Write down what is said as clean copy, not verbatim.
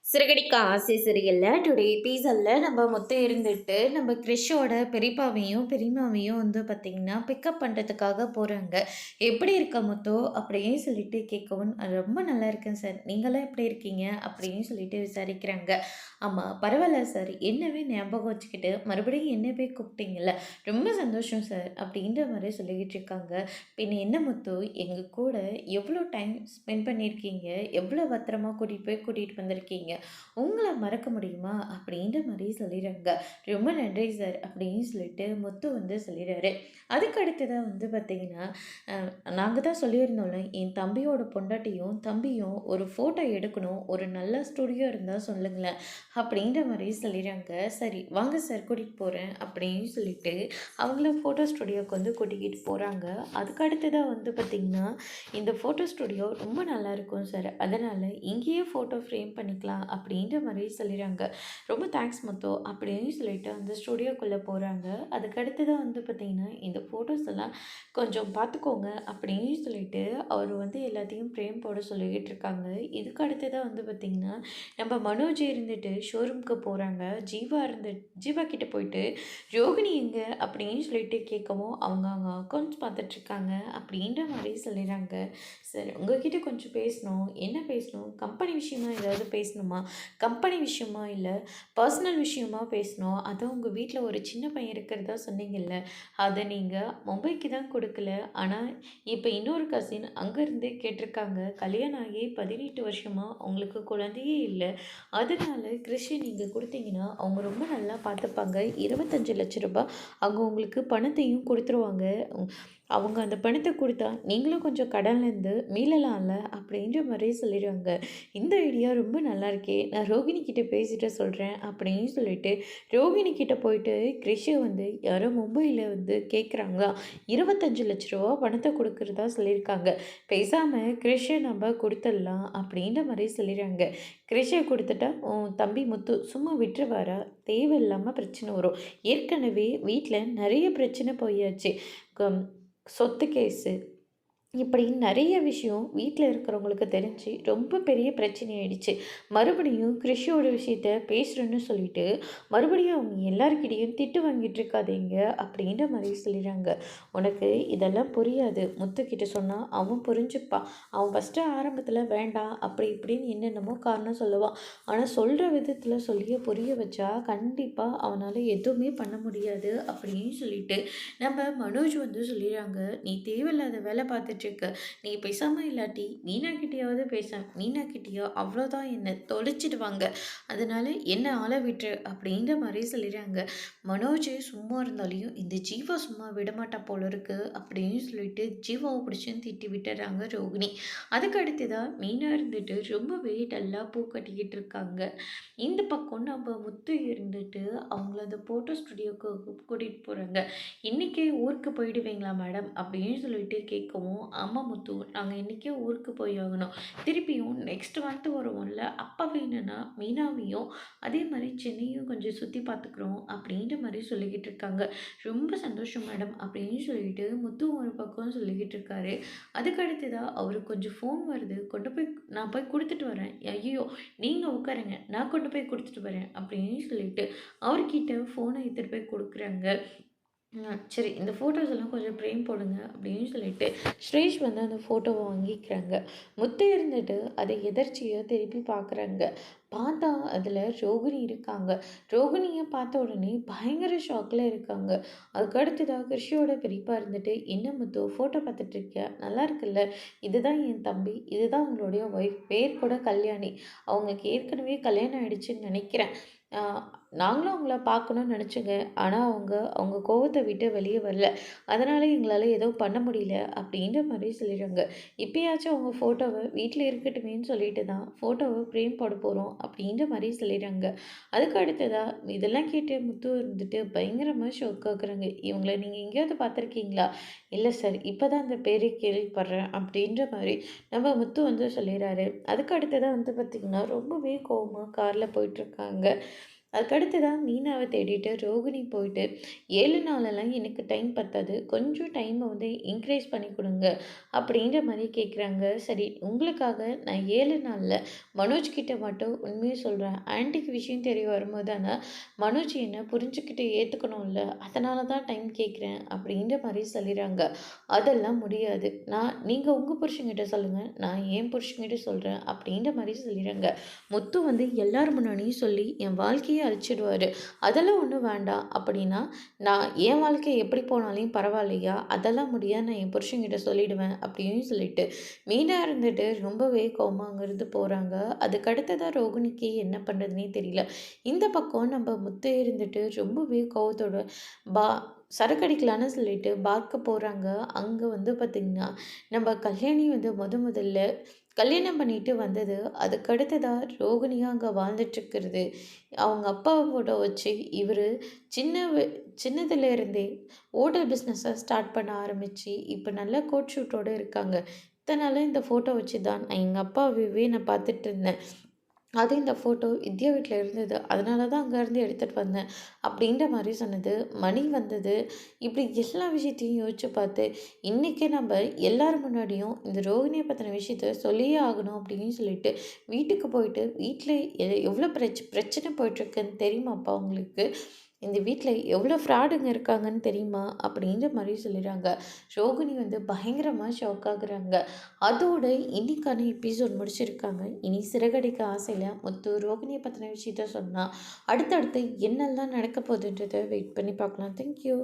சிறகடிக்க ஆசை சரியில்ல டுடே எபிசோட்ல நம்ம மொத்தம் இருந்துட்டு நம்ம கிறிஷோட பெரியப்பாவையும் பெரியம்மாவையும் வந்து பார்த்திங்கன்னா பிக்கப் பண்ணுறதுக்காக போகிறாங்க. எப்படி இருக்க முத்தோ அப்படின்னு சொல்லிட்டு கேட்கவும் ரொம்ப நல்லா இருக்கேன் சார், நீங்களாம் எப்படி இருக்கீங்க அப்படின்னு சொல்லிட்டு விசாரிக்கிறாங்க. ஆமாம் பரவாயில்ல சார், என்னவே ஞாபகம் வச்சுக்கிட்டு மறுபடியும் என்ன போய் கூப்பிட்டீங்கல்ல, ரொம்ப சந்தோஷம் சார் அப்படின்ற மாதிரி சொல்லிக்கிட்டு இருக்காங்க. பின்ன என்ன முத்து, எங்கள் கூட எவ்வளோ டைம் ஸ்பெண்ட் பண்ணியிருக்கீங்க, எவ்வளோ பத்திரமா கூட்டிகிட்டு வந்திருக்கீங்க, உங்கள மறக்க முடியுமா? அப்படின்ற மாரி சொல்லிடுறாங்க. ரொம்ப நன்றி சார் அப்படின்னு சொல்லிட்டு முத்து வந்து சொல்லிடுறாரு. அதுக்கு அடுத்ததா வந்து பார்த்தீங்கன்னா, அ நாங்க தான் சொல்லியிருந்தோம்ல, என் தம்பியோட பொண்டாட்டியும், தம்பியும் ஒரு ஃபோட்டோ எடுக்கணும். ஒரு நல்ல ஸ்டுடியோ இருந்தா சொல்லுங்களேன் அப்படின்ற மாரி சொல்லிடுறாங்க. சரி வாங்க சார் கூட்டிட்டு போறேன் அப்படின்னு சொல்லிட்டு, அவங்கள ஃபோட்டோ ஸ்டுடியோக்கு வந்து கூட்டிக்கிட்டு போறாங்க. அதுக்கு அடுத்ததா வந்து பார்த்தீங்கன்னா, இந்த ஃபோட்டோ ஸ்டுடியோ ரொம்ப நல்லாயிருக்கும் சார், அதனால் இங்கேயே ஃபோட்டோ ஃப்ரேம் பண்ணிக்கலாம் அப்படின்ற மாதிரி சொல்லிடுறாங்க. ரொம்ப தேங்க்ஸ் முத்து அப்படின்னு சொல்லிட்டு அந்த ஸ்டுடியோக்குள்ளே போகிறாங்க. அதுக்கடுத்து தான் வந்து பார்த்திங்கன்னா, இந்த ஃபோட்டோஸ் எல்லாம் கொஞ்சம் பார்த்துக்கோங்க அப்படின்னு சொல்லிட்டு அவர் வந்து எல்லாத்தையும் ஃப்ரேம் போட சொல்லிக்கிட்டு இருக்காங்க. இதுக்கு அடுத்து தான் வந்து பார்த்திங்கன்னா, நம்ம மனோஜ் இருந்துட்டு ஷோரூம்க்கு போகிறாங்க. ஜீவா கிட்ட போயிட்டு ரோகிணி எங்கே அப்படின்னு சொல்லிட்டு கேட்கவும், அவங்க அக்கௌண்ட்ஸ் பார்த்துட்ருக்காங்க அப்படின்ற மாதிரி சொல்லிடுறாங்க. சரி உங்ககிட்ட கொஞ்சம் பேசணும். என்ன பேசணும்? கம்பெனி விஷயமா ஏதாவது பேசணுமா? கம்பெனி விஷயமா இல்லை பர்சனல் விஷயமா பேசணும். அதுவும் உங்கள் வீட்டில் ஒரு சின்ன பையன் இருக்கிறதா சொன்னீங்கல்ல, அதை நீங்கள் மும்பைக்கு தான் கொடுக்கல. ஆனால் இப்போ இன்னொரு கசின் அங்கேருந்தே கேட்டிருக்காங்க. கல்யாணம் ஆகி 18 வருஷமாக அவங்களுக்கு குழந்தையே இல்லை. அதனால கிறிஷை நீங்கள் கொடுத்தீங்கன்னா அவங்க ரொம்ப நல்லா பார்த்துப்பாங்க. 25 லட்ச ரூபாய் அவங்க உங்களுக்கு பணத்தையும் கொடுத்துருவாங்க. அவங்க அந்த பணத்தை கொடுத்தா நீங்களும் கொஞ்சம் கடன்லேருந்து மீளலாம்ல அப்படின்ற மாதிரி சொல்லிடுவாங்க. இந்த ஐடியா ரொம்ப நல்லா இருக்கே, நான் ரோகிணி கிட்ட பேசிட்டு சொல்கிறேன் அப்படின்னு சொல்லிட்டு ரோகிணி கிட்ட போயிட்டு கிறிஷை வந்து யாரோ மும்பையில் வந்து கேட்குறாங்களா, 25 லட்ச ரூபா பணத்தை கொடுக்குறதா சொல்லியிருக்காங்க. பேசாமல் கிறிஷை நம்ம கொடுத்துடலாம் அப்படின்ற மாதிரி சொல்லிடுறாங்க. கிறிஷை கொடுத்துட்டா உன் தம்பி முத்து சும்மா விட்டுருவாரா? தேவையில்லாமல் பிரச்சனை வரும். ஏற்கனவே வீட்டில் நிறைய பிரச்சனை போயாச்சு. சொத்து கேஸு இப்படின்னு நிறைய விஷயம் வீட்டில் இருக்கிறவங்களுக்கு தெரிஞ்சு ரொம்ப பெரிய பிரச்சனை ஆயிடுச்சு. மறுபடியும் கிறிஷோட விஷயத்த பேசுகிறேன்னு சொல்லிட்டு மறுபடியும் அவங்க எல்லாருக்கிட்டேயும் திட்டு வாங்கிட்டு இருக்காதீங்க அப்படின்ற மாதிரி சொல்லிடுறாங்க. உனக்கு இதெல்லாம் புரியாது, முத்துக்கிட்ட சொன்னால் அவன் புரிஞ்சுப்பான். அவன் ஃபஸ்ட்டு ஆரம்பத்தில் வேண்டாம் அப்படி இப்படின்னு என்னென்னமோ காரணம் சொல்லுவான். ஆனால் சொல்கிற விதத்தில் சொல்லியே புரிய வச்சா கண்டிப்பாக அவனால் எதுவுமே பண்ண முடியாது அப்படின்னு சொல்லிட்டு நம்ம மனோஜ் வந்து சொல்லிடுறாங்க. நீ தேவையில்லாத வேலை பார்த்துட்டு இருக்க, நீ பேசாமல் இல்லாட்டி மீனாக்கிட்டேயாவது பேச, மீனாக்கிட்டேயோ அவ்வளோதான் என்னை தொலைச்சிடுவாங்க, அதனால் என்ன ஆள விட்டுரு அப்படின்ற மாதிரி சொல்லிடுறாங்க. மனோஜ் சும்மா இருந்தாலையும் இந்த ஜீவா சும்மா விடமாட்டா போல இருக்கு அப்படின்னு சொல்லிட்டு ஜீவாவை பிடிச்சுன்னு திட்டி விட்டுறாங்க ரோகிணி. அதுக்கு அடுத்ததான் மீனா இருந்துட்டு ரொம்பவே டல்லாக பூ கட்டிக்கிட்டு இருக்காங்க. இந்த பக்கம் நம்ம முத்து இருந்துட்டு அவங்கள அந்த ஃபோட்டோ ஸ்டுடியோக்கு கூட்டிகிட்டு போகிறாங்க. இன்றைக்கே ஊருக்கு போயிடுவீங்களா மேடம் அப்படின்னு சொல்லிட்டு கேட்கவும், ஆமாம் முத்து நாங்கள் இன்றைக்கே ஊருக்கு போய் ஆகணும், திருப்பியும் நெக்ஸ்ட் மந்த் வருவோம்ல, அப்போ வேணும்னா மீனாவையும் அதே மாதிரி சென்னையும் கொஞ்சம் சுற்றி பார்த்துக்குறோம் அப்படின்ற மாதிரி சொல்லிக்கிட்டு இருக்காங்க. ரொம்ப சந்தோஷம் மேடம் அப்படின்னு சொல்லிட்டு முத்து ஒரு பக்கம் சொல்லிக்கிட்டு இருக்காரு. அதுக்கு அடுத்ததாக அவருக்கு கொஞ்சம் ஃபோன் வருது, கொண்டு போய் நான் போய் கொடுத்துட்டு வரேன். ஐயோ நீங்கள் உட்காருங்க, நான் கொண்டு போய் கொடுத்துட்டு வரேன் அப்படின்னு சொல்லிட்டு அவர்கிட்ட ஃபோனை எடுத்துகிட்டு போய் கொடுக்குறாங்க. சரி இந்த ஃபோட்டோஸ் எல்லாம் கொஞ்சம் ஃப்ரேம் போடுங்க அப்படின்னு சொல்லிட்டு ஸ்ரேஷ் வந்து அந்த ஃபோட்டோவை வாங்கிக்கிறாங்க. முத்து இருந்துட்டு அதை எதர்ச்சியாக திருப்பி பார்க்குறாங்க. பார்த்தா அதில் ரோகிணி இருக்காங்க. ரோகிணியை பார்த்த உடனே பயங்கர ஷாக்கில் இருக்காங்க. அதுக்கு அடுத்ததாக கிருஷியோட பெரியப்பா இருந்துட்டு, என்ன முத்து ஃபோட்டோ பார்த்துட்டு இருக்கியா, நல்லா இருக்குல்ல, இதுதான் என் தம்பி, இதுதான் அவங்களுடைய ஒய்ஃப், பேர் கூட கல்யாணி, அவங்களுக்கு ஏற்கனவே கல்யாணம் ஆயிடுச்சுன்னு நினைக்கிறேன். நாங்களும் அவங்கள பார்க்கணும்னு நினச்சோங்க. ஆனால் அவங்க கோவத்தை விட்டு வெளியே வரல. அதனால் எங்களால் எதுவும் பண்ண முடியல அப்படின்ற மாதிரி சொல்லிடுறாங்க. இப்பயாச்சும் அவங்க ஃபோட்டோவை வீட்டில் இருக்கட்டுமேன்னு சொல்லிட்டு தான் ஃபோட்டோவை ஃப்ரேம் போட போகிறோம் அப்படின்ற மாதிரி சொல்லிடுறாங்க. அதுக்கு அடுத்ததாக இதெல்லாம் கேட்டு முத்து இருந்துட்டு பயங்கரமாக ஷோக் ஆகுறாங்க. இவங்கள நீங்கள் எங்கேயாவது பார்த்துருக்கீங்களா? இல்லை சார், இப்போ தான் அந்த பேரே கேள்விப்படுறேன் அப்படின்ற மாதிரி நம்ம முத்து வந்து சொல்லிடுறாரு. அதுக்கு அடுத்ததாக வந்து பார்த்திங்கன்னா ரொம்பவே கோவமாக காரில் போயிட்டுருக்காங்க. அதுக்கடுத்து தான் மீனாவை தேடிட்டு ரோகிணி போயிட்டு 7 நாளெல்லாம் எனக்கு டைம் பத்தாது. கொஞ்சம் டைமை வந்து இன்க்ரீஸ் பண்ணி கொடுங்க அப்படின்ற மாதிரி கேட்குறாங்க. சரி உங்களுக்காக நான் 7 நாளில் மனோஜ் கிட்ட மட்டும் உண்மையை சொல்கிறேன். ஆன்ட்டிக்கு விஷயம் தெரிய வரும்போது தானே மனோஜ் என்ன புரிஞ்சுக்கிட்டு ஏற்றுக்கணும்ல, அதனால தான் டைம் கேட்குறேன் அப்படின்ற மாதிரி சொல்லிடுறாங்க. அதெல்லாம் முடியாது. நீங்கள் உங்கள் புருஷன்கிட்ட சொல்லுங்கள், நான் என் புருஷன்கிட்ட சொல்கிறேன் அப்படின்ற மாதிரி சொல்லிடுறாங்க. முத்து வந்து எல்லார் முன்னாடியும் சொல்லி என் வாழ்க்கையை அழிச்சிடுவார். அதெல்லாம் ஒன்றும் வேண்டாம் அப்படின்னா, நான் என் வாழ்க்கை எப்படி போனாலும் பரவாயில்லையா, அதெல்லாம் முடியாது, நான் என் புருஷன்கிட்ட சொல்லிடுவேன் அப்படின்னு சொல்லிட்டு மீனா இருந்துட்டு ரொம்பவே கோவமா அங்கேருந்து போகிறாங்க. அதுக்கடுத்ததான் ரோகிணிக்கு என்ன பண்ணுறதுனே தெரியல. இந்த பக்கம் நம்ம முத்து இருந்துட்டு ரொம்பவே கோவத்தோட பா சரக்கடிக்கலான்னு சொல்லிட்டு பார்க்க போகிறாங்க. அங்கே வந்து பார்த்திங்கன்னா நம்ம கல்யாணி வந்து முதல்ல கல்யாணம் பண்ணிட்டு வந்தது. அதுக்கடுத்ததா ரோகிணியா அங்கே வாழ்ந்துட்டுருக்கிறது. அவங்க அப்பா ஃபோட்டோ வச்சு இவர் சின்னதுலேருந்தே ஹோட்டல் பிஸ்னஸை ஸ்டார்ட் பண்ண ஆரம்பித்து இப்போ நல்ல கோட் ஷூட்டோடு இருக்காங்க. இத்தனை நாளாக இந்த ஃபோட்டோ வச்சு தான் நான் எங்கள் அப்பாவையே நான் பார்த்துட்டு இருந்தேன். அது இந்த ஃபோட்டோ வித்யா வீட்டில் இருந்தது. அதனால தான் அங்கேருந்து எடுத்துகிட்டு வந்தேன் அப்படின்ற மாதிரி சொன்னது. மணி வந்தது. இப்படி எல்லா விஷயத்தையும் யோசிச்சு பார்த்து இன்றைக்கே நம்ம எல்லார் முன்னாடியும் இந்த ரோகிணியை பற்றின விஷயத்த சொல்லியே ஆகணும் அப்படின்னு சொல்லிட்டு வீட்டுக்கு போயிட்டு வீட்டில் எவ்வளோ பிரச்சனை போயிட்டுருக்குன்னு தெரியுமாப்பா உங்களுக்கு? இந்த வீட்டில் எவ்வளோ ஃப்ராடுங்க இருக்காங்கன்னு தெரியுமா அப்படின்ற மாதிரி சொல்லிடுறாங்க. ரோகிணி வந்து பயங்கரமாக ஷாக் ஆகுறாங்க. அதோட இன்னைக்கான எபிசோட் முடிச்சிருக்காங்க. இனி சிறகடிக்க ஆசையில் முத்து ரோகிணியை பற்றின விஷயத்த சொன்னால் அடுத்தடுத்து என்னெல்லாம் நடக்க போகுதுன்றதை வெயிட் பண்ணி பார்க்கலாம். தேங்க்யூ.